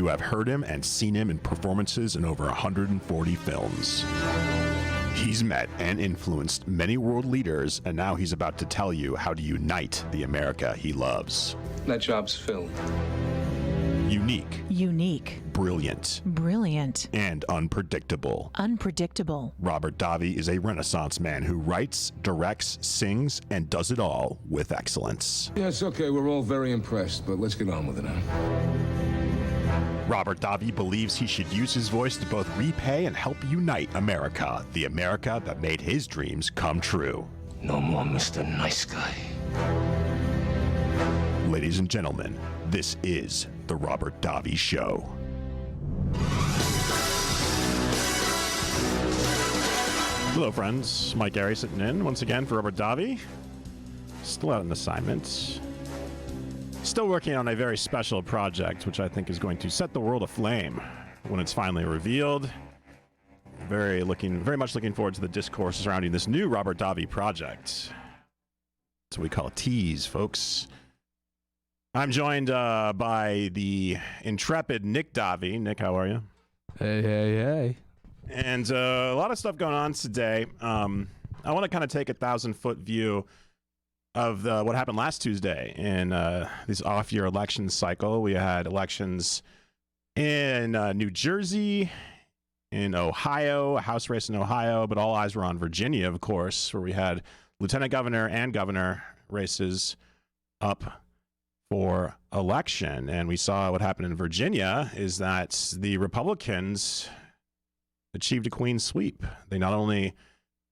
You have heard him and seen him in performances in over 140 films. He's met and influenced many world leaders, and now he's about to tell you how to unite the America he loves. That job's filled. Unique. Brilliant. And unpredictable. Robert Davi is a Renaissance man who writes, directs, sings, and does it all with excellence. Yeah, it's okay. We're all very impressed, but let's get on with it now. Robert Davi believes he should use his voice to both repay and help unite America, the America that made his dreams come true. No more Mr. Nice Guy. Ladies and gentlemen, this is The Robert Davi Show. Hello, friends. Mike Garey sitting in once again for Robert Davi. Still out on assignment. Still working on a very special project, which I think is going to set the world aflame when it's finally revealed. Very much looking forward to the discourse surrounding this new Robert Davi project. That's what we call a tease, folks. I'm joined by the intrepid Nick Davi. Nick, how are you? Hey. And a lot of stuff going on today. I want to kind of take a 1,000-foot view of what happened last Tuesday in this off-year election cycle. We had elections in New Jersey, in Ohio, a House race in Ohio, but all eyes were on Virginia, of course, where we had lieutenant governor and governor races up for election. And we saw what happened in Virginia is that the Republicans achieved a clean sweep. They not only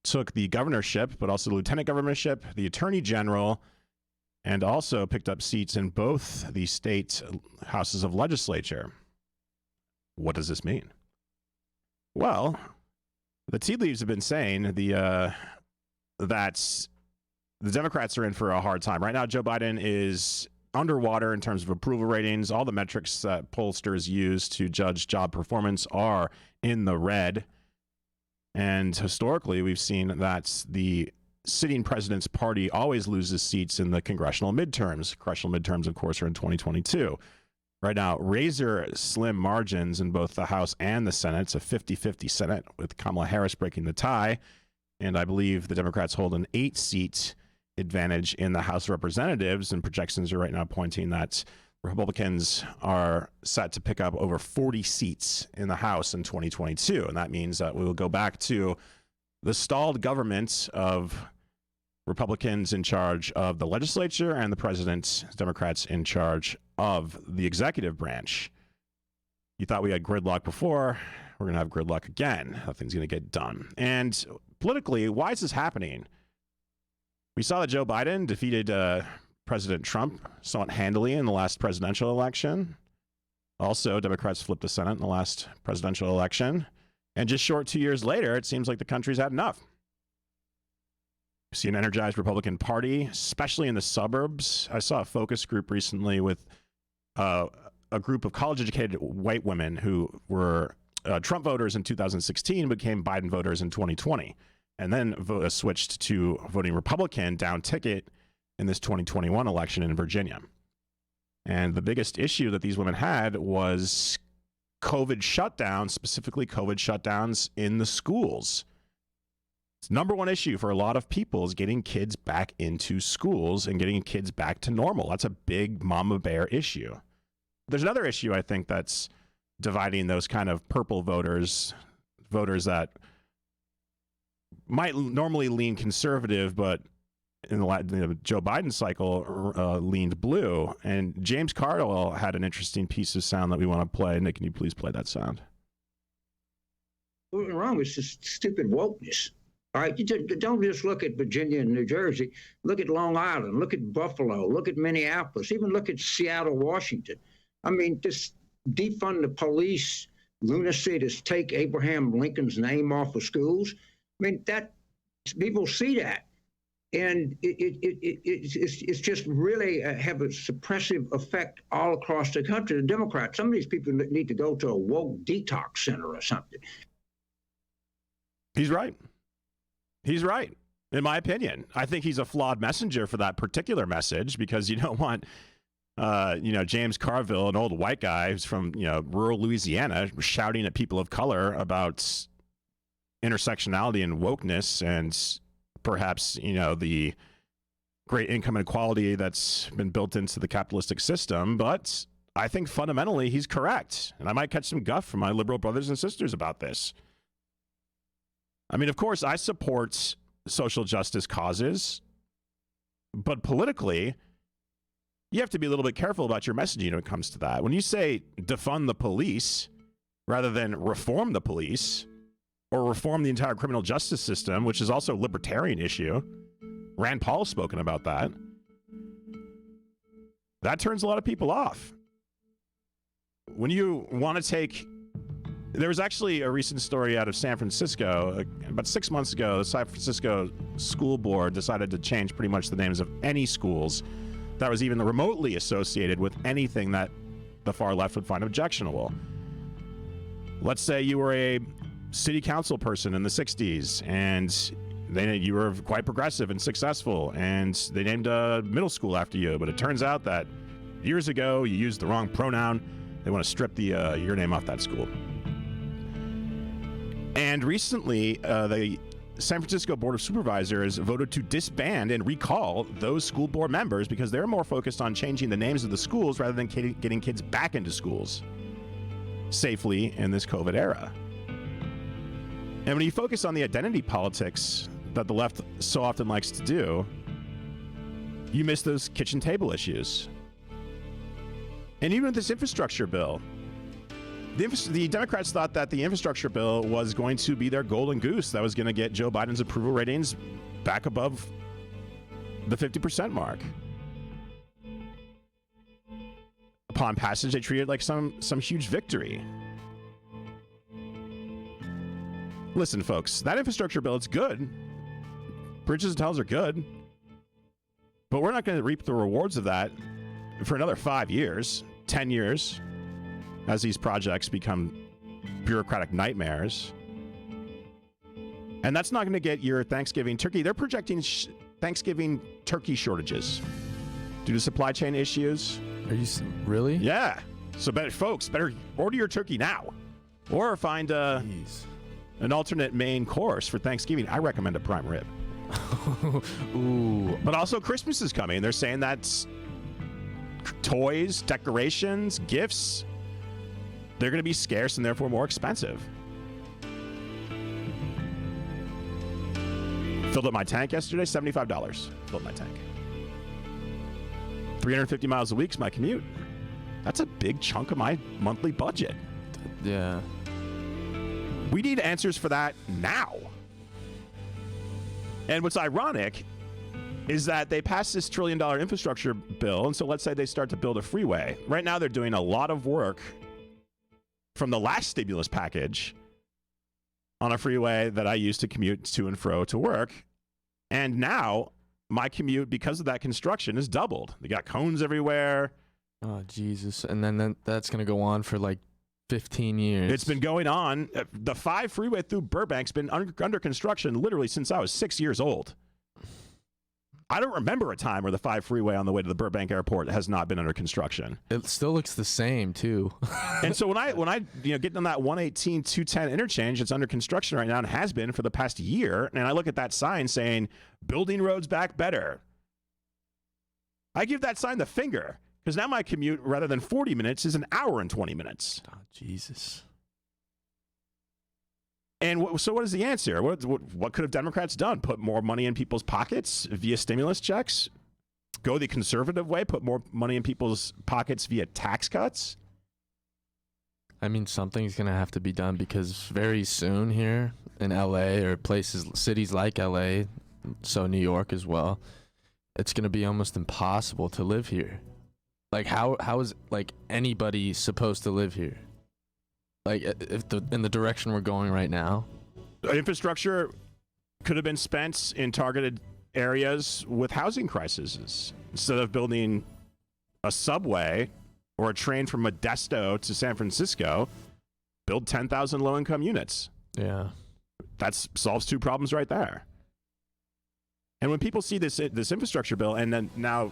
took the governorship, but also the lieutenant governorship, the attorney general, and also picked up seats in both the state houses of legislature. What does this mean? Well, the tea leaves have been saying that the Democrats are in for a hard time. Right now, Joe Biden is underwater in terms of approval ratings. All the metrics that pollsters use to judge job performance are in the red. And historically, we've seen that the sitting president's party always loses seats in the congressional midterms. Congressional midterms, of course, are in 2022. Right now, razor slim margins in both the House and the Senate. It's a 50-50 Senate with Kamala Harris breaking the tie. And I believe the Democrats hold an 8-seat advantage in the House of Representatives, and projections are right now pointing that Republicans are set to pick up over 40 seats in the House in 2022. And that means that we will go back to the stalled government of Republicans in charge of the legislature and the president, Democrats in charge of the executive branch. You thought we had gridlock before. We're going to have gridlock again. Nothing's going to get done. And politically, why is this happening? We saw that Joe Biden defeated President Trump somewhat handily in the last presidential election. Also, Democrats flipped the Senate in the last presidential election. And just short 2 years later, it seems like the country's had enough. We see an energized Republican Party, especially in the suburbs. I saw a focus group recently with a group of college-educated white women who were Trump voters in 2016, became Biden voters in 2020. And then switched to voting Republican down ticket in this 2021 election in Virginia. And the biggest issue that these women had was COVID shutdowns, specifically COVID shutdowns in the schools. It's number one issue for a lot of people is getting kids back into schools and getting kids back to normal. That's a big mama bear issue. There's another issue, I think, that's dividing those kind of purple voters that might normally lean conservative, but in the Joe Biden cycle leaned blue. And James Cardwell had an interesting piece of sound that we want to play. Nick, can you please play that sound? What's wrong? It's just stupid wokeness. All right, don't just look at Virginia and New Jersey. Look at Long Island. Look at Buffalo. Look at Minneapolis. Even look at Seattle, Washington. I mean, just defund the police, lunacy to take Abraham Lincoln's name off of schools. I mean, that people see that, and it's just really have a suppressive effect all across the country. The Democrats, some of these people need to go to a woke detox center or something. He's right. He's right, in my opinion. I think he's a flawed messenger for that particular message because you don't want James Carville, an old white guy who's from, rural Louisiana, shouting at people of color about intersectionality and wokeness and perhaps, the great income inequality that's been built into the capitalistic system. But I think fundamentally he's correct. And I might catch some guff from my liberal brothers and sisters about this. I mean, of course, I support social justice causes, but politically, you have to be a little bit careful about your messaging when it comes to that. When you say defund the police rather than reform the police or reform the entire criminal justice system, which is also a libertarian issue, Rand Paul's spoken about that, that turns a lot of people off. When you want to take... There was actually a recent story out of San Francisco. About 6 months ago, the San Francisco School Board decided to change pretty much the names of any schools that was even remotely associated with anything that the far left would find objectionable. Let's say you were a city council person in the 60s and you were quite progressive and successful, and they named a middle school after you, but it turns out that years ago you used the wrong pronoun. They want to strip your name off that school. And recently, the San Francisco Board of Supervisors voted to disband and recall those school board members because they're more focused on changing the names of the schools rather than getting kids back into schools safely in this COVID era. And when you focus on the identity politics that the left so often likes to do, you miss those kitchen table issues. And even with this infrastructure bill, the Democrats thought that the infrastructure bill was going to be their golden goose that was going to get Joe Biden's approval ratings back above the 50% mark. Upon passage, they treated it like some huge victory. Listen, folks, that infrastructure bill, it's good. Bridges and tunnels are good. But we're not going to reap the rewards of that for another 5 years, 10 years. As these projects become bureaucratic nightmares. And that's not going to get your Thanksgiving turkey. They're projecting Thanksgiving turkey shortages due to supply chain issues. Are you really? Yeah. So better order your turkey now. Or find an alternate main course for Thanksgiving. I recommend a prime rib. Ooh. But also Christmas is coming. They're saying that's toys, decorations, gifts. They're going to be scarce and therefore more expensive. Filled up my tank yesterday, $75. Filled my tank. 350 miles a week's my commute. That's a big chunk of my monthly budget. Yeah. We need answers for that now. And what's ironic is that they passed this $1 trillion infrastructure bill, and so let's say they start to build a freeway. Right now they're doing a lot of work from the last stimulus package on a freeway that I used to commute to and fro to work. And now my commute, because of that construction, is doubled. They got cones everywhere. Oh, Jesus. And then that's going to go on for like 15 years. It's been going on. The 5 freeway through Burbank's been under construction literally since I was 6 years old. I don't remember a time where the 5 freeway on the way to the Burbank airport has not been under construction. It still looks the same too. And so when I get on that 118 210 interchange, it's under construction right now and has been for the past year, and I look at that sign saying building roads back better, I give that sign the finger because now my commute, rather than 40 minutes, is an hour and 20 minutes. Oh, Jesus. And so what is the answer? What could have Democrats done? Put more money in people's pockets via stimulus checks? Go the conservative way? Put more money in people's pockets via tax cuts? I mean, something's going to have to be done because very soon here in LA or cities like LA, so New York as well, it's going to be almost impossible to live here. Like, how is like anybody supposed to live here? Like, in the direction we're going right now? Infrastructure could have been spent in targeted areas with housing crises. Instead of building a subway or a train from Modesto to San Francisco, build 10,000 low-income units. Yeah. That solves 2 problems right there. And when people see this infrastructure bill, and then now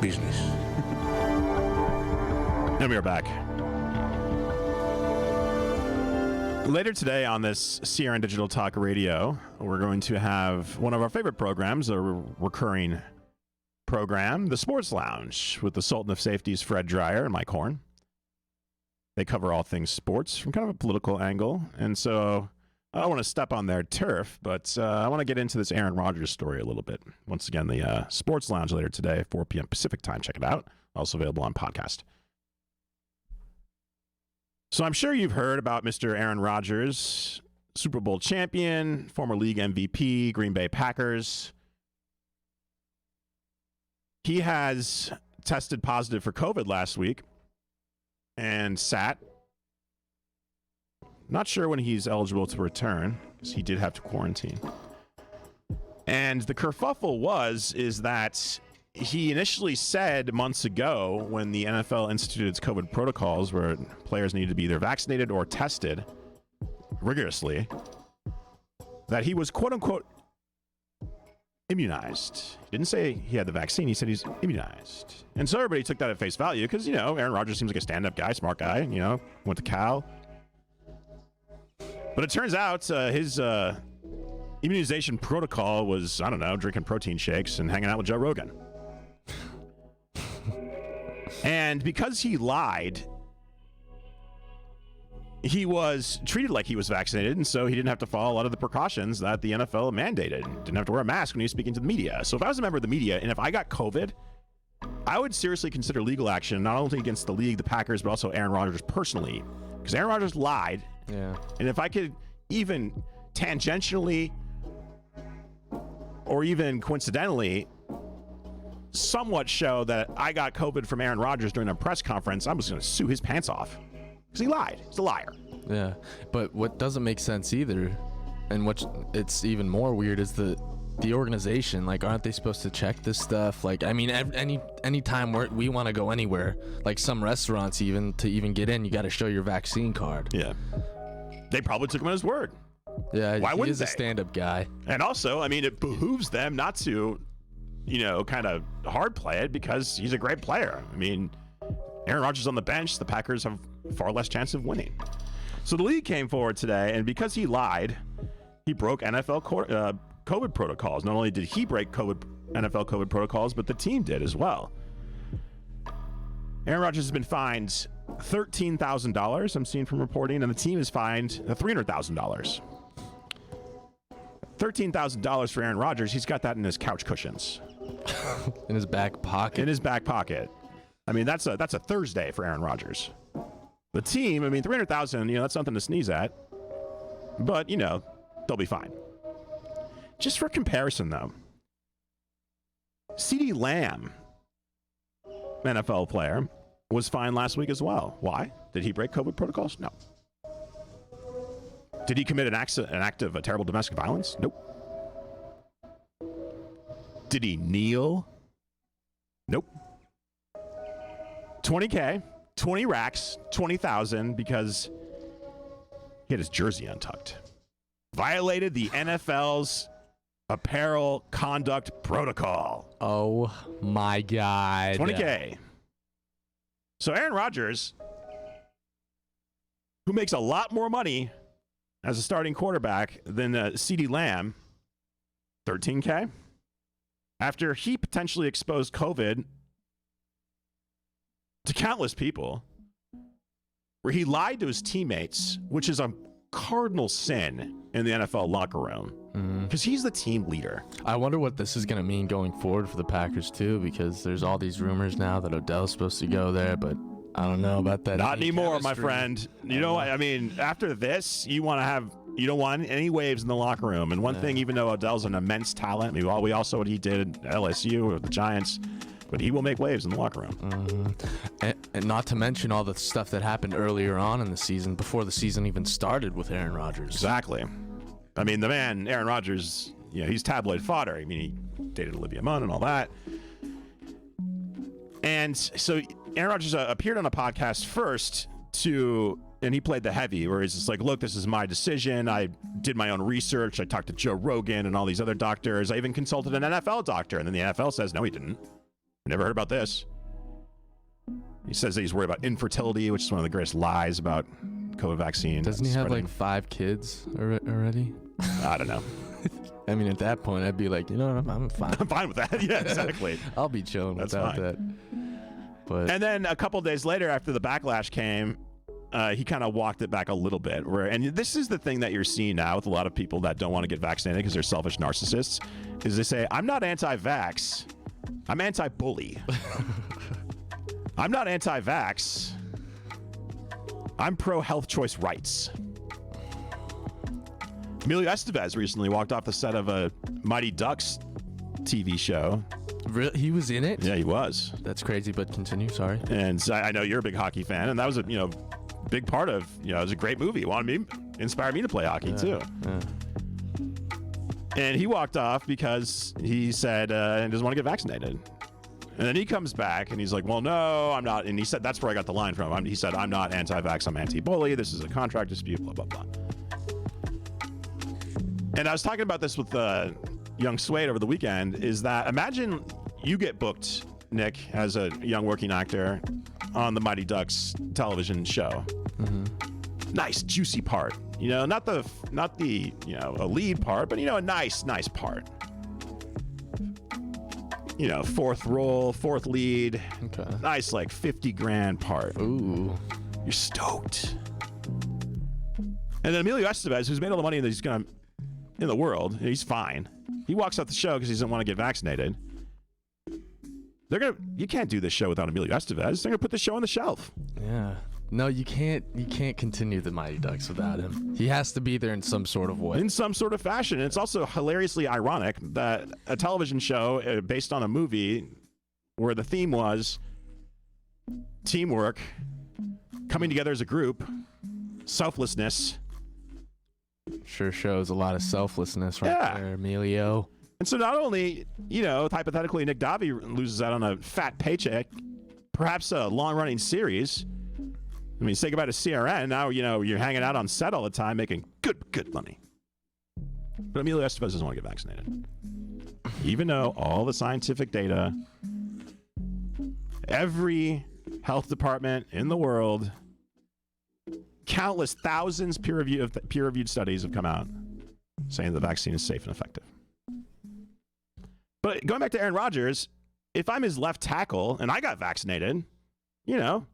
business. And we are back. Later today on this CRN Digital Talk Radio, we're going to have one of our favorite programs, a recurring program, The Sports Lounge, with the Sultan of Safeties, Fred Dreyer and Mike Horn. They cover all things sports from kind of a political angle. And so I don't want to step on their turf, but I want to get into this Aaron Rodgers story a little bit. Once again, the Sports Lounge later today, 4 p.m. Pacific time. Check it out. Also available on podcast. So I'm sure you've heard about Mr. Aaron Rodgers, Super Bowl champion, former league MVP, Green Bay Packers. He has tested positive for COVID last week and sat. Not sure when he's eligible to return, because he did have to quarantine. And the kerfuffle is that he initially said months ago, when the NFL instituted its COVID protocols where players needed to be either vaccinated or tested rigorously, that he was quote-unquote immunized. He didn't say he had the vaccine. He said he's immunized. And so everybody took that at face value because, Aaron Rodgers seems like a stand-up guy, smart guy, went to Cal. But it turns out his immunization protocol was, drinking protein shakes and hanging out with Joe Rogan. And because he lied, he was treated like he was vaccinated, and so he didn't have to follow a lot of the precautions that the NFL mandated. Didn't have to wear a mask when he was speaking to the media. So if I was a member of the media, and if I got COVID, I would seriously consider legal action, not only against the league, the Packers, but also Aaron Rodgers personally. Because Aaron Rodgers lied. Yeah. And if I could even tangentially or even coincidentally somewhat show that I got COVID from Aaron Rodgers during a press conference, I was going to sue his pants off. Because he lied. He's a liar. Yeah. But what doesn't make sense either, and it's even more weird, is the organization. Like, aren't they supposed to check this stuff? Like, I mean, any time we want to go anywhere, like some restaurants even, to even get in, you got to show your vaccine card. Yeah. They probably took him at his word. Yeah. Why wouldn't he is a stand-up guy. And also, it behooves them not to, kind of hard play it because he's a great player. Aaron Rodgers on the bench, the Packers have far less chance of winning. So the league came forward today, and because he lied, he broke NFL COVID protocols. Not only did he break NFL COVID protocols, but the team did as well. Aaron Rodgers has been fined $13,000, I'm seeing from reporting, and the team is fined $300,000. $13,000 for Aaron Rodgers. He's got that in his couch cushions. In his back pocket. In his back pocket. That's a Thursday for Aaron Rodgers. The team, $300,000, that's something to sneeze at. But, they'll be fine. Just for comparison, though, CeeDee Lamb, NFL player, was fined last week as well. Why? Did he break COVID protocols? No. Did he commit an act of terrible domestic violence? Nope. Did he kneel? Nope. 20K, 20 racks, 20,000 because he had his jersey untucked. Violated the NFL's apparel conduct protocol. Oh my God. 20K. So Aaron Rodgers, who makes a lot more money as a starting quarterback than CeeDee Lamb, 13K. After he potentially exposed COVID to countless people, where he lied to his teammates, which is a cardinal sin in the NFL locker room, because he's the team leader. I wonder what this is going to mean going forward for the Packers too, because there's all these rumors now that Odell's supposed to go there, but I don't know about that. Not anymore, my friend. You know, after this, you don't want any waves in the locker room. And one thing, even though Odell's an immense talent, we all saw what he did at LSU or the Giants, but he will make waves in the locker room. And not to mention all the stuff that happened earlier on in the season, before the season even started with Aaron Rodgers. Exactly. The man, Aaron Rodgers, he's tabloid fodder. He dated Olivia Munn and all that. And so Aaron Rodgers appeared on a podcast first and he played the heavy, where he's just like, look, this is my decision. I did my own research. I talked to Joe Rogan and all these other doctors. I even consulted an NFL doctor. And then the NFL says, no, he didn't. Never heard about this. He says that he's worried about infertility, which is one of the greatest lies about COVID vaccine. Doesn't he have like 5 kids already? I don't know. I mean, at that point, I'd be like, I'm fine. I'm fine with that. Yeah, exactly. I'll be chilling without that. But and then a couple days later, after the backlash came, he kind of walked it back a little bit. And this is the thing that you're seeing now with a lot of people that don't want to get vaccinated because they're selfish narcissists, is they say, I'm not anti-vax. I'm anti-bully. I'm not anti-vax. I'm pro-health choice rights. Emilio Estevez recently walked off the set of a Mighty Ducks TV show. Really? He was in it? Yeah, he was. That's crazy, but continue. Sorry. And I know you're a big hockey fan, and that was a big part of it was a great movie. Inspired me to play hockey too. Yeah. And he walked off because he said he doesn't want to get vaccinated. And then he comes back and he's like, well, no, I'm not. And he said, that's where I got the line from. He said, I'm not anti-vax, I'm anti-bully. This is a contract dispute, blah, blah, blah. And I was talking about this with young Suede over the weekend, is that imagine you get booked, Nick, as a young working actor on the Mighty Ducks television show. Mm-hmm. Nice, juicy part. Not the a lead part, but a nice part. Fourth role, fourth lead. Okay. Nice, like $50,000 part. Ooh. You're stoked. And then Emilio Estevez, who's made all the money that he's gonna in the world, he's fine. He walks off the show because he doesn't want to get vaccinated. You can't do this show without Emilio Estevez. They're gonna put the show on the shelf. Yeah. No, you can't continue the Mighty Ducks without him. He has to be there in some sort of way. In some sort of fashion. And it's also hilariously ironic that a television show based on a movie where the theme was teamwork, coming together as a group, selflessness. Sure shows a lot of selflessness right there, Emilio. And so not only, hypothetically, Nick Davi loses out on a fat paycheck, perhaps a long-running series. I mean, say goodbye to CRN. Now, you're hanging out on set all the time making good money. But Emilio Estevez doesn't want to get vaccinated. Even though all the scientific data, every health department in the world, countless thousands peer-reviewed studies have come out saying the vaccine is safe and effective. But going back to Aaron Rodgers, if I'm his left tackle and I got vaccinated, had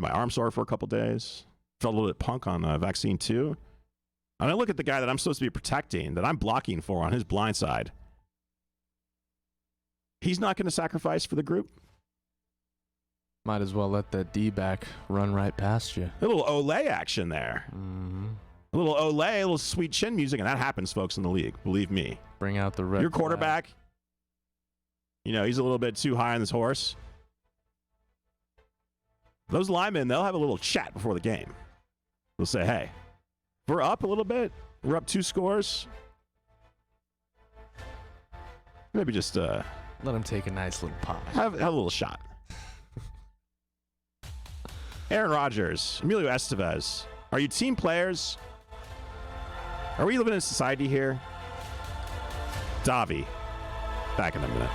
my arm sore for a couple days, felt a little bit punk on vaccine 2. And I look at the guy that I'm supposed to be protecting, that I'm blocking for on his blind side. He's not going to sacrifice for the group. Might as well let that D-back run right past you. A little Olay action there. Mm-hmm. A little Olay, a little sweet chin music, and that happens, folks, in the league. Believe me. Bring out the red Your quarterback, he's a little bit too high on this horse. Those linemen, they'll have a little chat before the game. They'll say, hey, we're up a little bit. We're up 2 scores. Maybe just let him take a nice little pop. Have a little shot. Aaron Rodgers, Emilio Estevez, are you team players? Are we living in society here? Davi, back in a minute.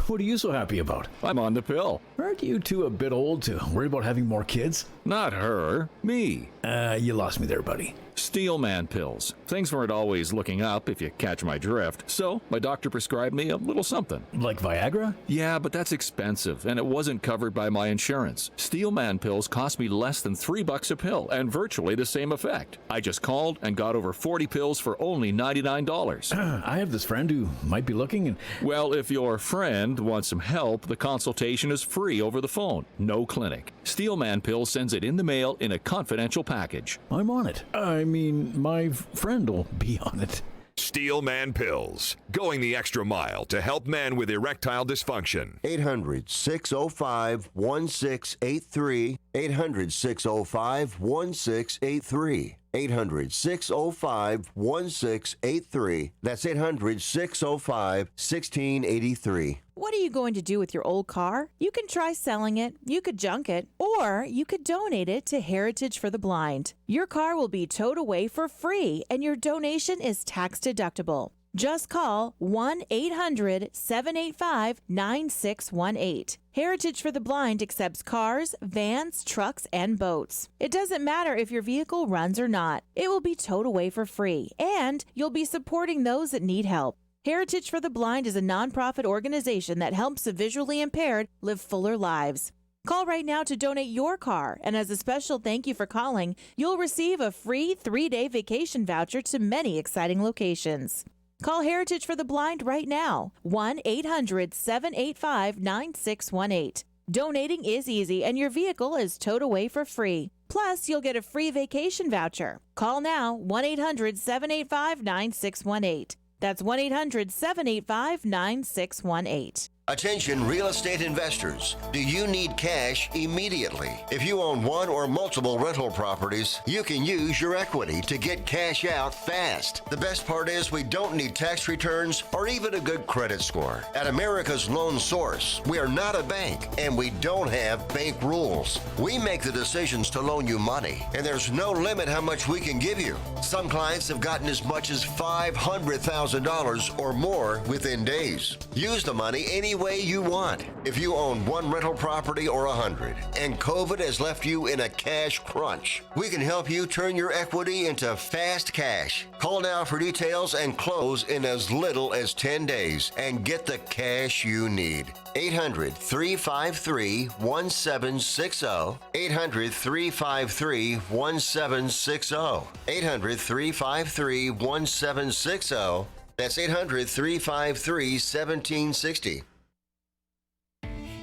What are you so happy about? I'm on the pill. Aren't you two a bit old to worry about having more kids? Not her, me. You lost me there, buddy. Steelman pills. Things weren't always looking up, if you catch my drift. So, my doctor prescribed me a little something. Like Viagra? Yeah, but that's expensive, and it wasn't covered by my insurance. Steelman pills cost me less than $3 a pill, and virtually the same effect. I just called and got over 40 pills for only $99. I have this friend who might be looking and... Well, if your friend wants some help, the consultation is free over the phone. No clinic. Steelman Pills sends it in the mail in a confidential package. I'm on it. I mean, my friend will be on it. Steelman Pills, going the extra mile to help men with erectile dysfunction. 800-605-1683. 800-605-1683. 800-605-1683. That's 800-605-1683. What are you going to do with your old car? You can try selling it, you could junk it, or you could donate it to Heritage for the Blind. Your car will be towed away for free, and your donation is tax deductible. Just call 1-800-785-9618. Heritage for the Blind accepts cars, vans, trucks, and boats. It doesn't matter if your vehicle runs or not. It will be towed away for free, and you'll be supporting those that need help. Heritage for the Blind is a nonprofit organization that helps the visually impaired live fuller lives. Call right now to donate your car, and as a special thank you for calling, you'll receive a free 3-day vacation voucher to many exciting locations. Call Heritage for the Blind right now, 1-800-785-9618. Donating is easy, and your vehicle is towed away for free. Plus, you'll get a free vacation voucher. Call now, 1-800-785-9618. That's 1-800-785-9618. Attention real estate investors. Do you need cash immediately? If you own one or multiple rental properties, you can use your equity to get cash out fast. The best part is we don't need tax returns or even a good credit score. At America's Loan Source, we are not a bank and we don't have bank rules. We make the decisions to loan you money, and there's no limit how much we can give you. Some clients have gotten as much as $500,000 or more within days. Use the money any way you want. If you own one rental property or 100 and COVID has left you in a cash crunch, we can help you turn your equity into fast cash. Call now for details and close in as little as 10 days and get the cash you need. 800-353-1760. 800-353-1760. 800-353-1760. That's 800-353-1760.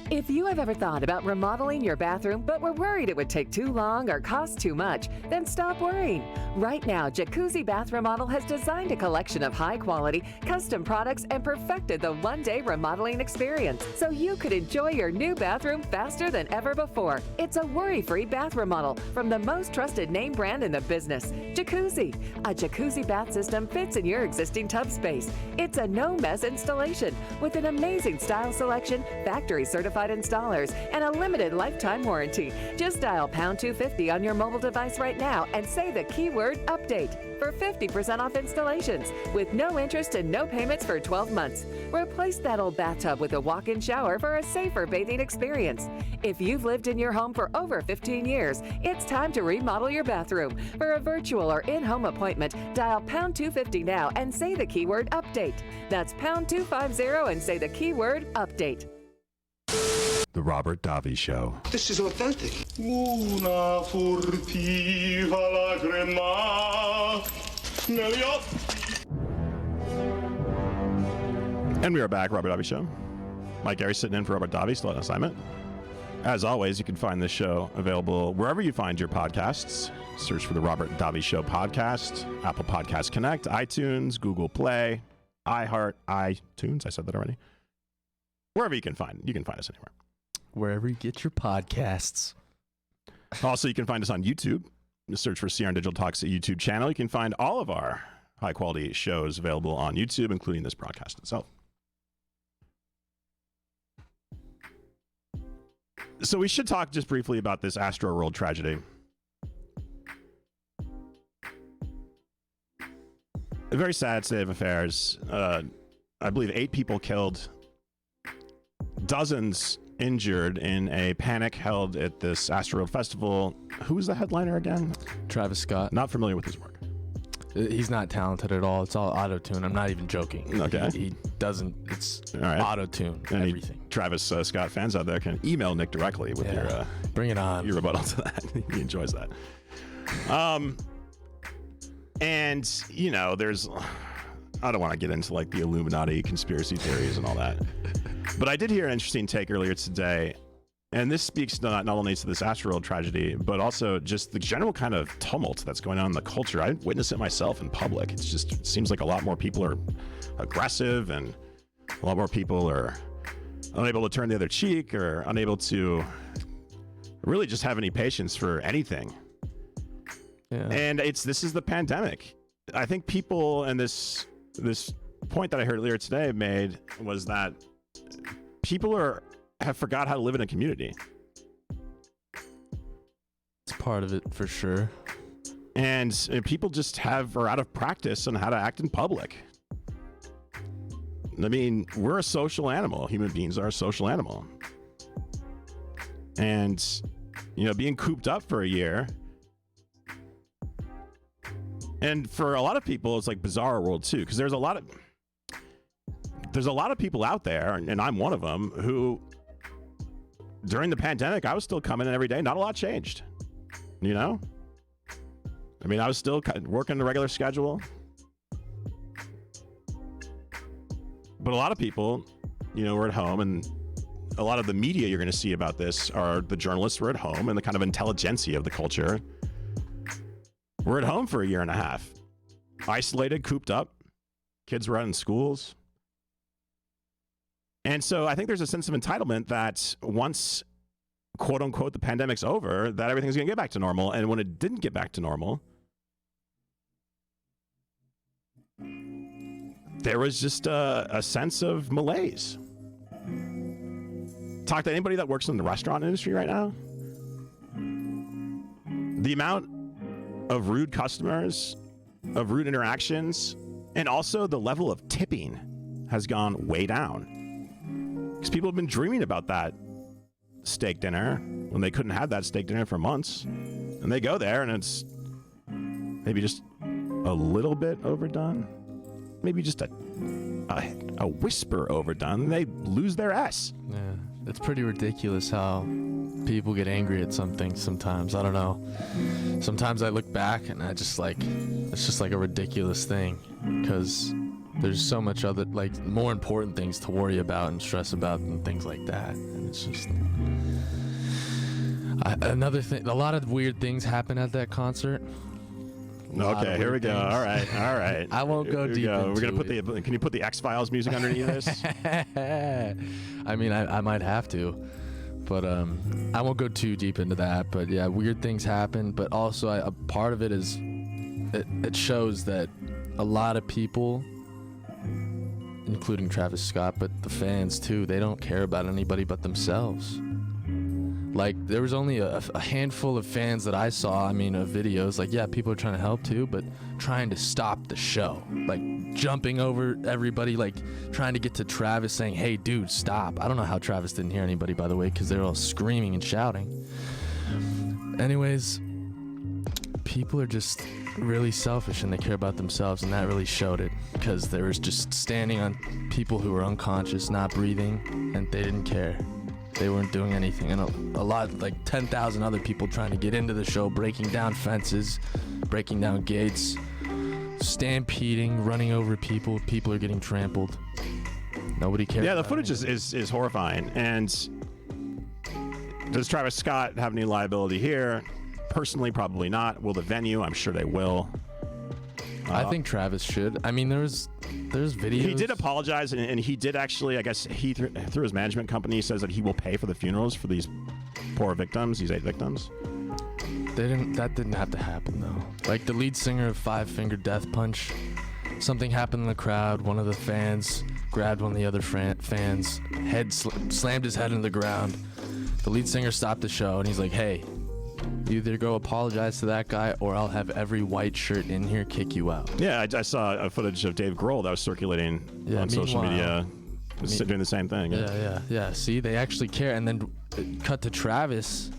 If you have ever thought about remodeling your bathroom but were worried it would take too long or cost too much, then stop worrying. Right now, Jacuzzi Bath Remodel has designed a collection of high-quality, custom products and perfected the one-day remodeling experience so you could enjoy your new bathroom faster than ever before. It's a worry-free bath remodel from the most trusted name brand in the business, Jacuzzi. A Jacuzzi bath system fits in your existing tub space. It's a no-mess installation with an amazing style selection, factory-certified installers, and a limited lifetime warranty. Just dial pound 250 on your mobile device right now and say the keyword update for 50% off installations with no interest and no payments for 12 months. Replace that old bathtub with a walk-in shower for a safer bathing experience. If you've lived in your home for over 15 years, it's time to remodel your bathroom. For a virtual or in-home appointment, dial pound 250 now and say the keyword update. That's pound 250 and say the keyword update. The Robert Davi Show. This is authentic. Una furtiva lagrima negli occhi. And we are back, Robert Davi Show. Mike Garey sitting in for Robert Davi, still on assignment. As always, you can find this show available wherever you find your podcasts. Search for the Robert Davi Show podcast, Apple Podcast Connect, iTunes, Google Play, iHeart, iTunes. I said that already. Wherever you can find us anywhere. Wherever you get your podcasts. Also, you can find us on YouTube. Just search for CRN Digital Talks YouTube channel. You can find all of our high-quality shows available on YouTube, including this broadcast itself. So we should talk just briefly about this astroworld tragedy. A very sad state of affairs. I believe 8 people killed, dozens injured in a panic held at this Astroworld Festival. Who's the headliner again? Travis Scott. Not familiar with his work. He's not talented at all. It's all auto-tune. I'm not even joking. Okay. He doesn't. It's all right. Auto-tune. Everything. Travis Scott fans out there can email Nick directly with your bring it on. Your rebuttal to that. He enjoys that. And you know, there's. I don't want to get into like the Illuminati conspiracy theories and all that. But I did hear an interesting take earlier today, and this speaks not only to this Astroworld tragedy, but also just the general kind of tumult that's going on in the culture. I witnessed it myself in public. It seems like a lot more people are aggressive, and a lot more people are unable to turn the other cheek or unable to really just have any patience for anything. Yeah. And this is the pandemic. I think people, and this point that I heard earlier today made was that people have forgot how to live in a community. It's part of it for sure. And people just are out of practice on how to act in public. I mean, we're a social animal. Human beings are a social animal. And, being cooped up for a year. And for a lot of people, it's like bizarre world too, because there's a lot of people out there, and I'm one of them, who during the pandemic, I was still coming in every day. Not a lot changed, I mean, I was still working the regular schedule. But a lot of people, were at home, and a lot of the media you're going to see about this are the journalists were at home, and the kind of intelligentsia of the culture. We're at home for a year and a half, isolated, cooped up. Kids were out in schools. And so I think there's a sense of entitlement that once, quote unquote, the pandemic's over, that everything's going to get back to normal. And when it didn't get back to normal, there was just a sense of malaise. Talk to anybody that works in the restaurant industry right now. The amount of rude customers, of rude interactions, and also the level of tipping has gone way down. Because people have been dreaming about that steak dinner when they couldn't have that steak dinner for months. And they go there and it's maybe just a little bit overdone. Maybe just a whisper overdone. They lose their S. Yeah, it's pretty ridiculous how people get angry at something sometimes. I don't know. Sometimes I look back and it's just like a ridiculous thing, because there's so much other, more important things to worry about and stress about and things like that. And it's just another thing. A lot of weird things happen at that concert. Okay, here we go. All right. I won't go deep into We're gonna put can you put the X-Files music underneath this? I mean, I might have to, but I won't go too deep into that. But yeah, weird things happen. But also, a part of it is it shows that a lot of people, including Travis Scott, but the fans too, they don't care about anybody but themselves. There was only a handful of fans that I saw, of videos. People are trying to help too, but trying to stop the show. Jumping over everybody, trying to get to Travis saying, hey, dude, stop. I don't know how Travis didn't hear anybody, by the way, because they were all screaming and shouting. Anyways, people are just really selfish and they care about themselves, and that really showed it, because they were just standing on people who were unconscious, not breathing, and they didn't care. They weren't doing anything. And a lot, 10,000 other people trying to get into the show, breaking down fences, breaking down gates, stampeding, running over people. People are getting trampled. Nobody cares. Yeah, the footage is horrifying. And does Travis Scott have any liability here? Personally, probably not. Will the venue? I'm sure they will. I think Travis should. There's videos. He did apologize, and he did actually, I guess, he through his management company says that he will pay for the funerals for these poor victims, these 8 victims. That didn't have to happen, though. The lead singer of Five Finger Death Punch, something happened in the crowd. One of the fans grabbed one of the other fans, slammed his head into the ground. The lead singer stopped the show, and he's like, hey, you either go apologize to that guy, or I'll have every white shirt in here kick you out. Yeah, I saw a footage of Dave Grohl that was circulating on social media, doing the same thing. Yeah. See, they actually care. And then cut to Travis.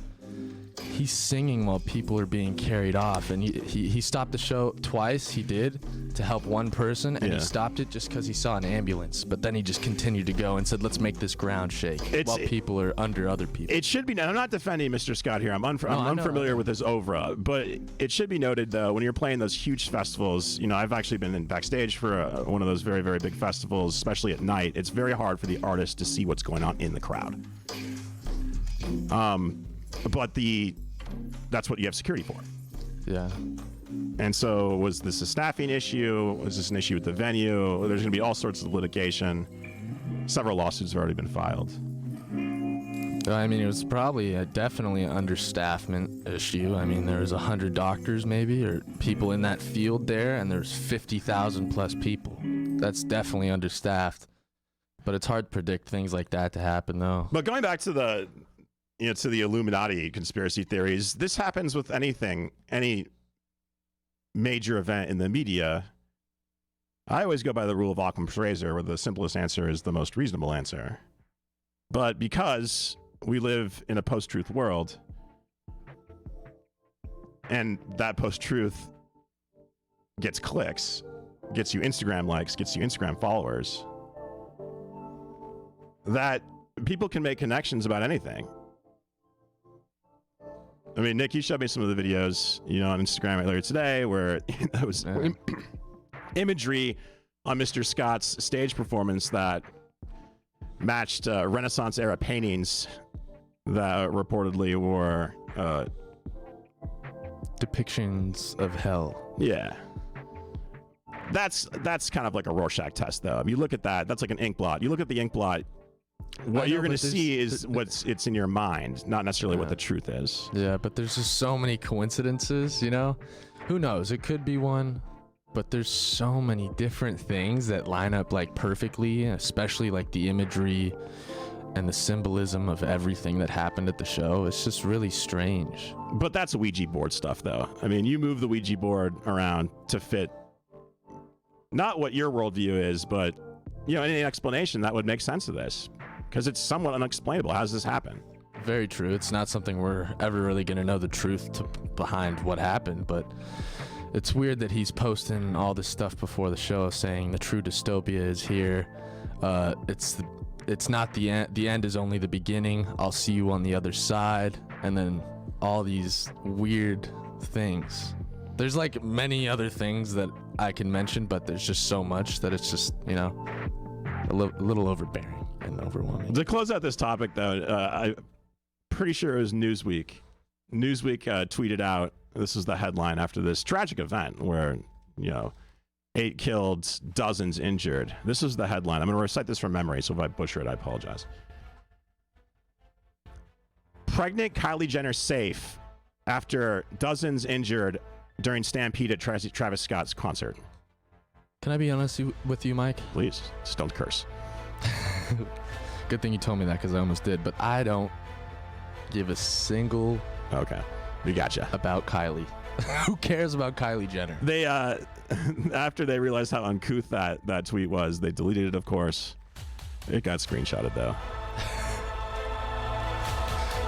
He's singing while people are being carried off, and he stopped the show twice. He did, to help one person, and he stopped it just because he saw an ambulance. But then he just continued to go and said, let's make this ground shake while people are under other people. It should be. I'm not defending Mr. Scott here. I'm unfamiliar with his oeuvre, but it should be noted, though, when you're playing those huge festivals, I've actually been backstage for one of those very, very big festivals, especially at night. It's very hard for the artist to see what's going on in the crowd. But that's what you have security for. Yeah. And so was this a staffing issue? Was this an issue with the venue? There's going to be all sorts of litigation. Several lawsuits have already been filed. I mean, it was probably definitely an understaffment issue. I mean, there was 100 doctors maybe, or people in that field there, and there's 50,000 plus people. That's definitely understaffed. But it's hard to predict things like that to happen, though. But going back to the, to the Illuminati conspiracy theories, this happens with anything, any major event in the media. I always go by the rule of Occam's razor, where the simplest answer is the most reasonable answer. But because we live in a post-truth world, and that post-truth gets clicks, gets you Instagram likes, gets you Instagram followers, that people can make connections about anything. I mean, Nick, you showed me some of the videos, on Instagram earlier today, where there was imagery on Mr. Scott's stage performance that matched Renaissance-era paintings that reportedly were depictions of hell. Yeah. That's kind of like a Rorschach test, though. I mean, you look at that, that's like an ink blot. You look at the ink blot, what you're going to see is it's in your mind, not necessarily what the truth is. Yeah, but there's just so many coincidences, Who knows? It could be one, but there's so many different things that line up like perfectly, especially like the imagery and the symbolism of everything that happened at the show. It's just really strange. But that's Ouija board stuff, though. I mean, you move the Ouija board around to fit not what your worldview is, but, any explanation that would make sense of this. Because it's somewhat unexplainable. How does this happen? Very true. It's not something we're ever really going to know the truth behind what happened, but it's weird that he's posting all this stuff before the show saying the true dystopia is here. It's not the end. The end is only the beginning. I'll see you on the other side. And then all these weird things. There's like many other things that I can mention, but there's just so much that it's just, a little overbearing and overwhelming. To close out this topic, though, I'm pretty sure it was Newsweek. Newsweek tweeted out, this is the headline after this tragic event where, 8 killed, dozens injured. This is the headline. I'm going to recite this from memory, so if I butcher it, I apologize. Pregnant Kylie Jenner safe after dozens injured during stampede at Travis Scott's concert. Can I be honest with you, Mike? Please, just don't curse. Good thing you told me that, because I almost did, but I don't give a single... Okay, we gotcha. ...about Kylie. Who cares about Kylie Jenner? They, after they realized how uncouth that tweet was, they deleted it, of course. It got screenshotted, though.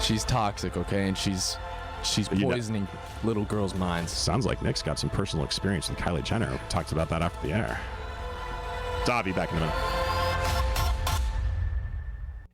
She's toxic, okay? And she's poisoning little girls' minds. Sounds like Nick's got some personal experience with Kylie Jenner. We talked about that after the air. Davi, back in a minute.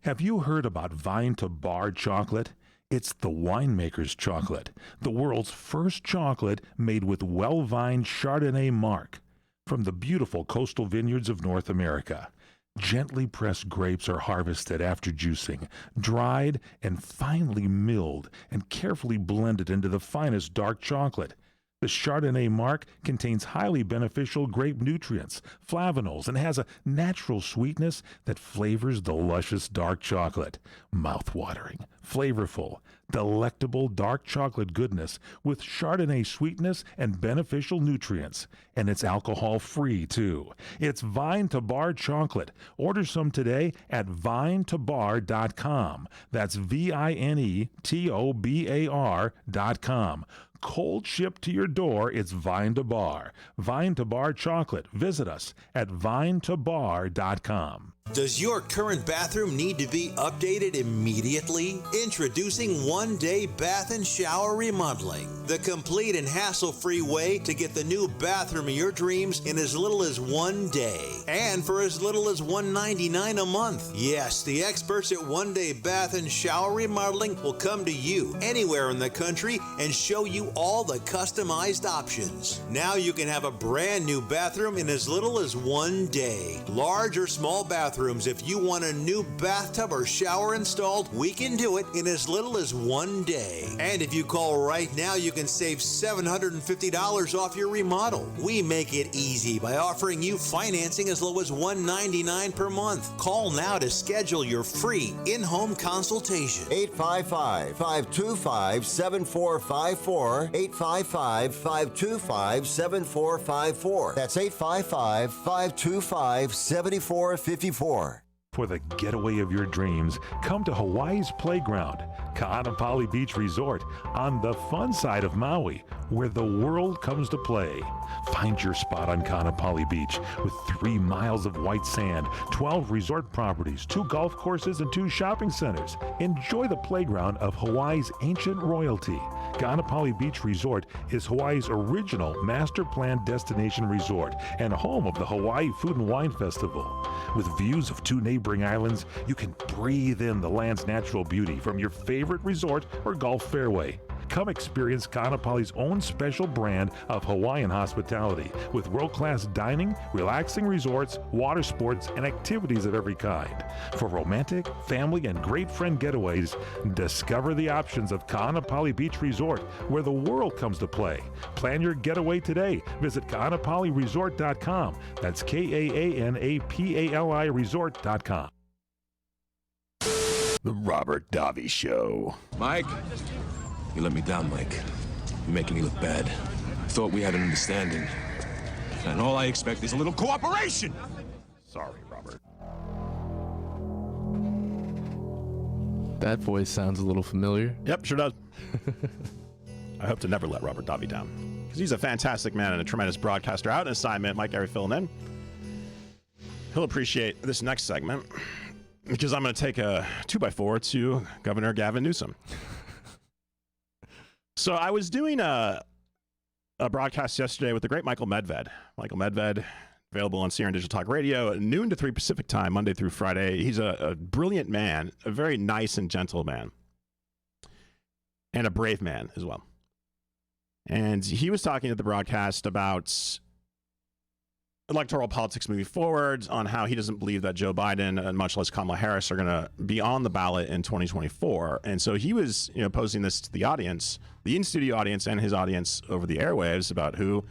Have you heard about Vine to Bar chocolate? It's the winemaker's chocolate, the world's first chocolate made with well-vined Chardonnay marc from the beautiful coastal vineyards of North America. Gently pressed grapes are harvested after juicing, dried and finely milled and carefully blended into the finest dark chocolate. The Chardonnay marc contains highly beneficial grape nutrients, flavonols, and has a natural sweetness that flavors the luscious dark chocolate. Mouth-watering, flavorful, delectable dark chocolate goodness with Chardonnay sweetness and beneficial nutrients. And it's alcohol-free, too. It's Vine to Bar chocolate. Order some today at vinetobar.com. That's VINETOBAR.com. Cold shipped to your door, it's Vine to Bar. Vine to Bar chocolate. Visit us at vinetobar.com. Does your current bathroom need to be updated immediately? Introducing One Day Bath and Shower Remodeling, the complete and hassle-free way to get the new bathroom of your dreams in as little as 1 day and for as little as $199 a month. Yes, the experts at One Day Bath and Shower Remodeling will come to you anywhere in the country and show you all the customized options. Now you can have a brand new bathroom in as little as 1 day. Large or small bathrooms bathrooms. If you want a new bathtub or shower installed, we can do it in as little as 1 day. And if you call right now, you can save $750 off your remodel. We make it easy by offering you financing as low as $199 per month. Call now to schedule your free in-home consultation. 855-525-7454. 855-525-7454. That's 855-525-7454. For the getaway of your dreams, come to Hawaii's Playground, Ka'anapali Beach Resort, on the fun side of Maui, where the world comes to play. Find your spot on Ka'anapali Beach with 3 miles of white sand, 12 resort properties, 2 golf courses, and 2 shopping centers. Enjoy the playground of Hawaii's ancient royalty. Ka'anapali Beach Resort is Hawaii's original master planned destination resort and home of the Hawaii Food and Wine Festival. With views of 2 neighboring islands, you can breathe in the land's natural beauty from your favorite resort or golf fairway. Come experience Ka'anapali's own special brand of Hawaiian hospitality with world-class dining, relaxing resorts, water sports, and activities of every kind. For romantic, family, and great friend getaways, discover the options of Ka'anapali Beach Resort, where the world comes to play. Plan your getaway today. Visit Ka'anapaliResort.com. That's KAANAPALI Resort.com. The Robert Davi Show. Mike? You let me down, Mike. You're making me look bad. Thought we had an understanding. And all I expect is a little cooperation! Sorry, Robert. That voice sounds a little familiar. Yep, sure does. I hope to never let Robert Davi down, because he's a fantastic man and a tremendous broadcaster. Out an assignment, Mike Garey filling in. He'll appreciate this next segment, because I'm going to take a 2x4 to Governor Gavin Newsom. So I was doing a broadcast yesterday with the great Michael Medved. Michael Medved, available on CRN Digital Talk Radio, noon to 3 Pacific time, Monday through Friday. He's a brilliant man, a very nice and gentle man, and a brave man as well. And he was talking at the broadcast about electoral politics moving forward, on how he doesn't believe that Joe Biden and much less Kamala Harris are going to be on the ballot in 2024. And so he was, posing this to the audience, the in-studio audience and his audience over the airwaves, about who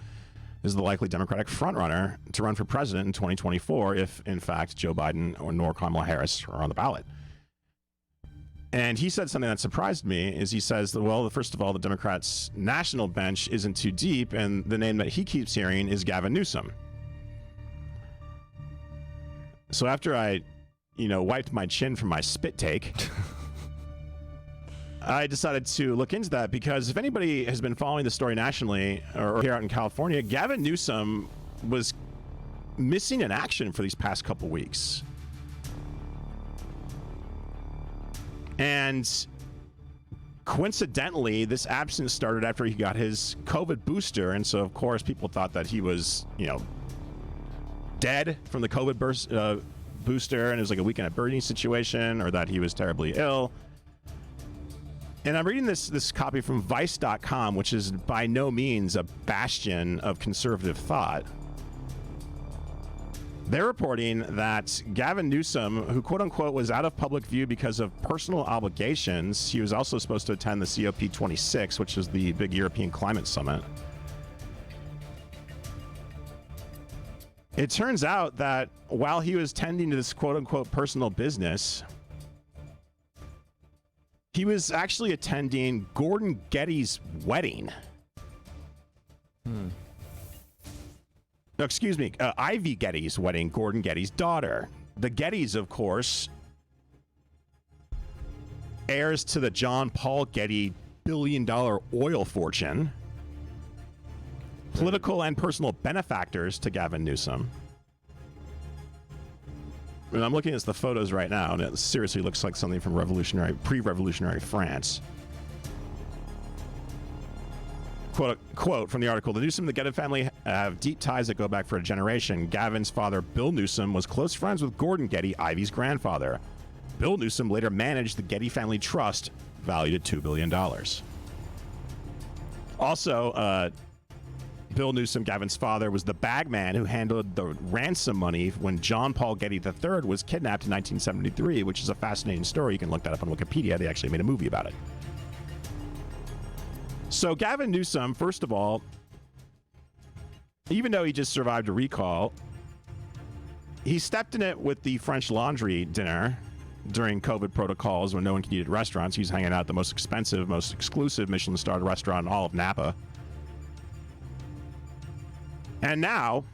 is the likely Democratic frontrunner to run for president in 2024 if, in fact, Joe Biden nor Kamala Harris are on the ballot. And he said something that surprised me, is he says, well, first of all, the Democrats' national bench isn't too deep, and the name that he keeps hearing is Gavin Newsom. So after I, wiped my chin from my spit take, I decided to look into that, because if anybody has been following the story nationally or here out in California, Gavin Newsom was missing in action for these past couple weeks. And coincidentally, this absence started after he got his COVID booster. And so, of course, people thought that he was, dead from the COVID booster, and it was like a weekend at Bernie's situation, or that he was terribly ill. And I'm reading this copy from Vice.com, which is by no means a bastion of conservative thought. They're reporting that Gavin Newsom, who quote-unquote was out of public view because of personal obligations, he was also supposed to attend the COP26, which is the big European climate summit. It turns out that while he was tending to this quote-unquote personal business, he was actually attending Gordon Getty's wedding. No, excuse me, Ivy Getty's wedding, Gordon Getty's daughter. The Gettys, of course, heirs to the John Paul Getty billion-dollar oil fortune. Political and personal benefactors to Gavin Newsom. And I'm looking at the photos right now, and it seriously looks like something from pre-revolutionary France. Quote from the article: the Newsom and the Getty family have deep ties that go back for a generation. Gavin's father, Bill Newsom, was close friends with Gordon Getty, Ivy's grandfather. Bill Newsom later managed the Getty Family Trust, valued at $2 billion. Also, Bill Newsom, Gavin's father, was the bagman who handled the ransom money when John Paul Getty III was kidnapped in 1973, which is a fascinating story. You can look that up on Wikipedia. They actually made a movie about it. So Gavin Newsom, first of all, even though he just survived a recall, he stepped in it with the French Laundry dinner during COVID protocols when no one could eat at restaurants. He was hanging out at the most expensive, most exclusive Michelin-starred restaurant in all of Napa. And now,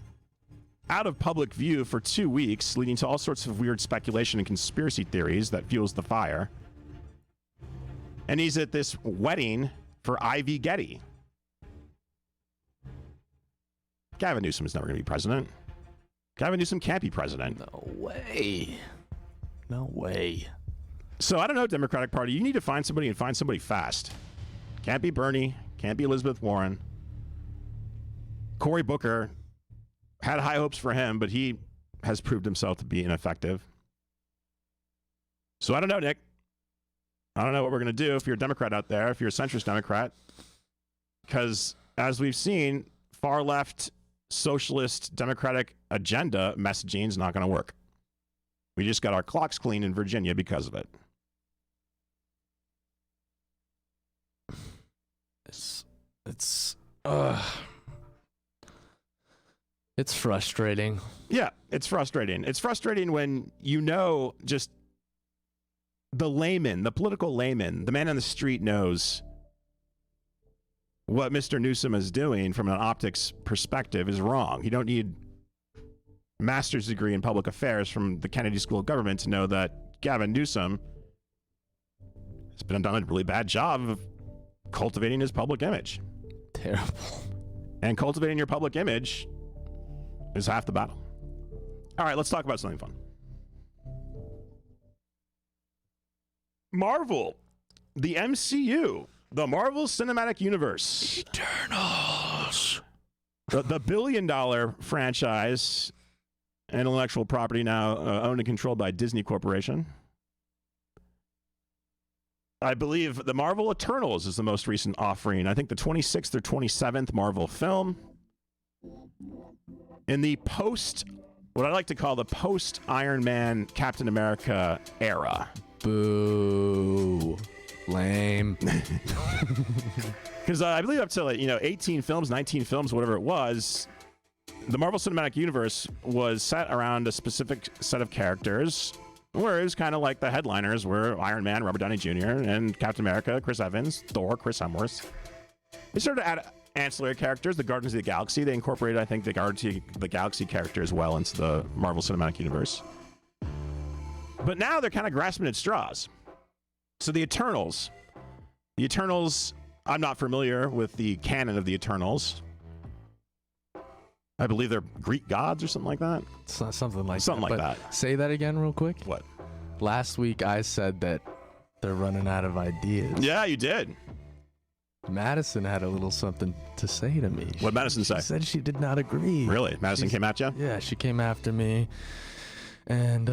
out of public view for 2 weeks, leading to all sorts of weird speculation and conspiracy theories that fuels the fire. And he's at this wedding for Ivy Getty. Gavin Newsom is never going to be president. Gavin Newsom can't be president. No way. No way. So I don't know, Democratic Party. You need to find somebody and find somebody fast. Can't be Bernie. Can't be Elizabeth Warren. Cory Booker, had high hopes for him, but he has proved himself to be ineffective. So I don't know, Nick. I don't know what we're going to do if you're a Democrat out there, if you're a centrist Democrat. Because as we've seen, far left socialist democratic agenda messaging is not going to work. We just got our clocks cleaned in Virginia because of it. It's frustrating. Yeah, it's frustrating. It's frustrating when you know just the layman, the political layman, the man on the street knows what Mr. Newsom is doing from an optics perspective is wrong. You don't need a master's degree in public affairs from the Kennedy School of Government to know that Gavin Newsom has done a really bad job of cultivating his public image. Terrible. And cultivating your public image is half the battle. All right, let's talk about something fun. Marvel, the MCU, the Marvel Cinematic Universe. Eternals. The billion-dollar franchise and intellectual property now owned and controlled by Disney Corporation. I believe the Marvel Eternals is the most recent offering. I think the 26th or 27th Marvel film. In the what I like to call the post-Iron Man Captain America era. Boo. Lame. Because I believe up to 18 films, 19 films, whatever it was, the Marvel Cinematic Universe was set around a specific set of characters, where it was kind of like the headliners were Iron Man, Robert Downey Jr., and Captain America, Chris Evans, Thor, Chris Hemsworth. They started to add ancillary characters, the Guardians of the Galaxy. They incorporated, I think, the Guardians of the Galaxy character as well into the Marvel Cinematic Universe. But now they're kind of grasping at straws. So the Eternals, I'm not familiar with the canon of the Eternals. I believe they're Greek gods or something like that. It's not something like that. Say that again real quick. What? Last week I said that they're running out of ideas. Yeah, you did. Madison had a little something to say to me. What did Madison say? She said she did not agree. Really? Madison came at you? Yeah, she came after me. And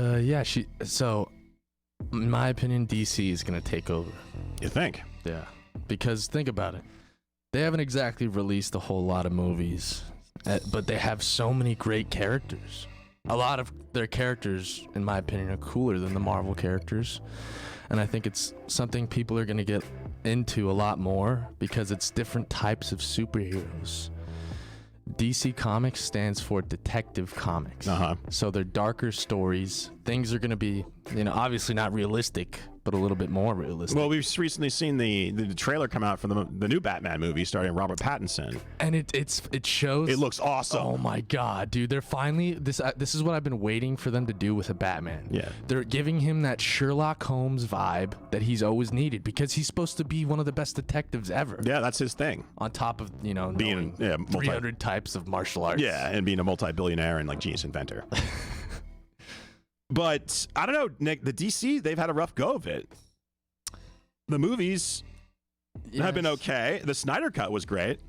so in my opinion, DC is going to take over. You think? Yeah. Because think about it. They haven't exactly released a whole lot of movies, but they have so many great characters. A lot of their characters, in my opinion, are cooler than the Marvel characters. And I think it's something people are going to get into a lot more because it's different types of superheroes. DC Comics stands for Detective Comics. So they're darker stories. Things are going to be, obviously not realistic, but a little bit more realistic. Well, we've recently seen the trailer come out for the new Batman movie starring Robert Pattinson. And it shows. It looks awesome. Oh my God, dude. They're finally, this is what I've been waiting for them to do with a Batman. Yeah. They're giving him that Sherlock Holmes vibe that he's always needed because he's supposed to be one of the best detectives ever. Yeah, that's his thing. On top of, being 300 types of martial arts. Yeah, and being a multi-billionaire and genius inventor. But I don't know, Nick, the DC, they've had a rough go of it. The movies have been okay. The Snyder Cut was great.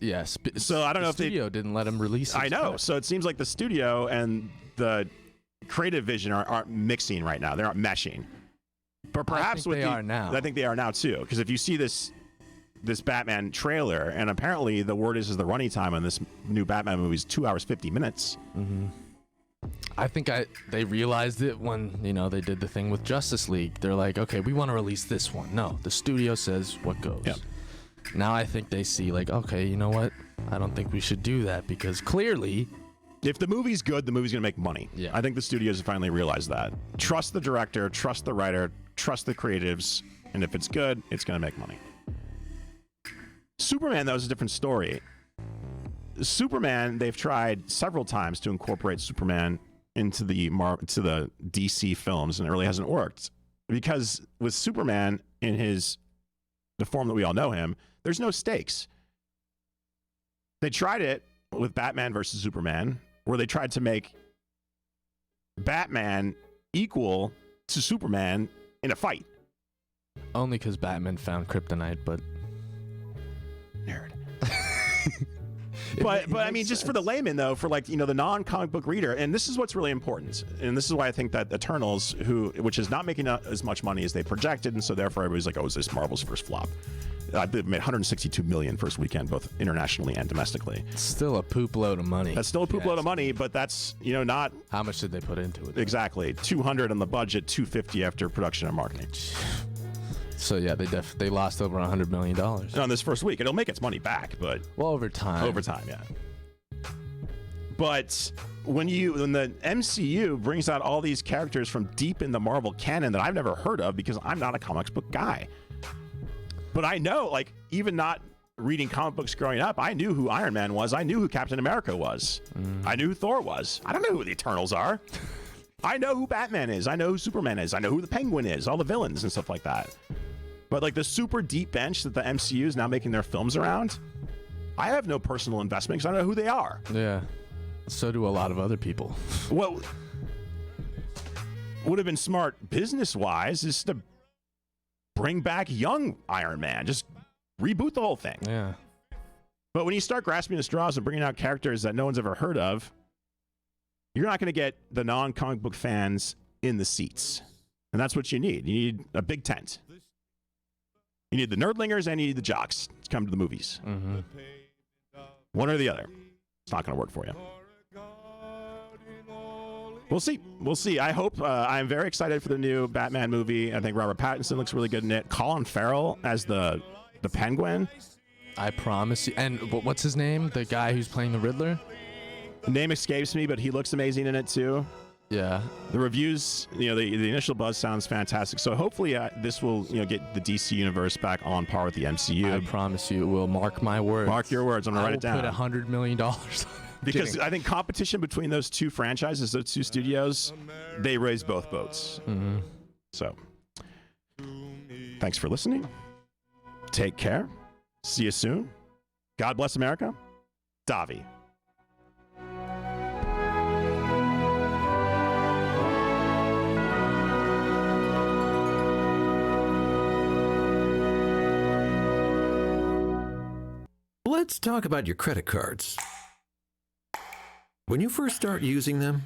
Yes. So I don't know if the studio didn't let him release it. I know. So it seems like the studio and the creative vision aren't mixing right now. They aren't meshing. But perhaps I think they are now. I think they are now too. Because if you see this this Batman trailer, and apparently the word is the running time on this new Batman movie is 2 hours 50 minutes. Mm-hmm. I think they realized it when, they did the thing with Justice League. They're like, okay, we want to release this one. No, the studio says what goes. Yep. Now I think they see like, okay, you know what? I don't think we should do that because clearly, if the movie's good, the movie's going to make money. Yeah. I think the studios have finally realized that. Trust the director, trust the writer, trust the creatives, and if it's good, it's going to make money. Superman, though, is a different story. Superman, they've tried several times to incorporate Superman into the DC films, and it really hasn't worked. Because with Superman in the form that we all know him, there's no stakes. They tried it with Batman versus Superman, where they tried to make Batman equal to Superman in a fight. Only because Batman found kryptonite, but... Nerd. But I mean, just for the layman, though, for like, the non-comic book reader, and this is what's really important, and this is why I think that Eternals, which is not making as much money as they projected, and so therefore everybody's like, oh, is this Marvel's first flop? They made $162 million first weekend, both internationally and domestically. It's still a poop load of money. That's still a poop load of money, but that's, not... How much did they put into it? Exactly. $200 on the budget, $250 after production and marketing. So yeah, they lost over $100 million on this first week. It'll make its money back, but over time. Over time, yeah. But when the MCU brings out all these characters from deep in the Marvel canon that I've never heard of because I'm not a comics book guy, but I know, like, even not reading comic books growing up, I knew who Iron Man was. I knew who Captain America was. I knew who Thor was. I don't know who the Eternals are. I know who Batman is. I know who Superman is. I know who the Penguin is. All the villains and stuff like that. But like the super deep bench that the MCU is now making their films around, I have no personal investment because I don't know who they are. Yeah. So do a lot of other people. What would have been smart business-wise is to bring back young Iron Man. Just reboot the whole thing. Yeah. But when you start grasping the straws and bringing out characters that no one's ever heard of, you're not going to get the non-comic book fans in the seats. And that's what you need. You need a big tent. You need the nerdlingers and you need the jocks to come to the movies. Mm-hmm. One or the other. It's not going to work for you. We'll see. We'll see. I hope. I'm very excited for the new Batman movie. I think Robert Pattinson looks really good in it. Colin Farrell as the Penguin. I promise you. And what's his name? The guy who's playing the Riddler? The name escapes me, but he looks amazing in it too. Yeah. The reviews, the initial buzz sounds fantastic. So hopefully this will, get the DC universe back on par with the MCU. I promise you it will. Mark my words. Mark your words. I'm going to write it down. I will put $100 million on because kidding. I think competition between those two franchises, those two studios, they raise both boats. Mm-hmm. So thanks for listening. Take care. See you soon. God bless America. Davi. Let's talk about your credit cards. When you first start using them,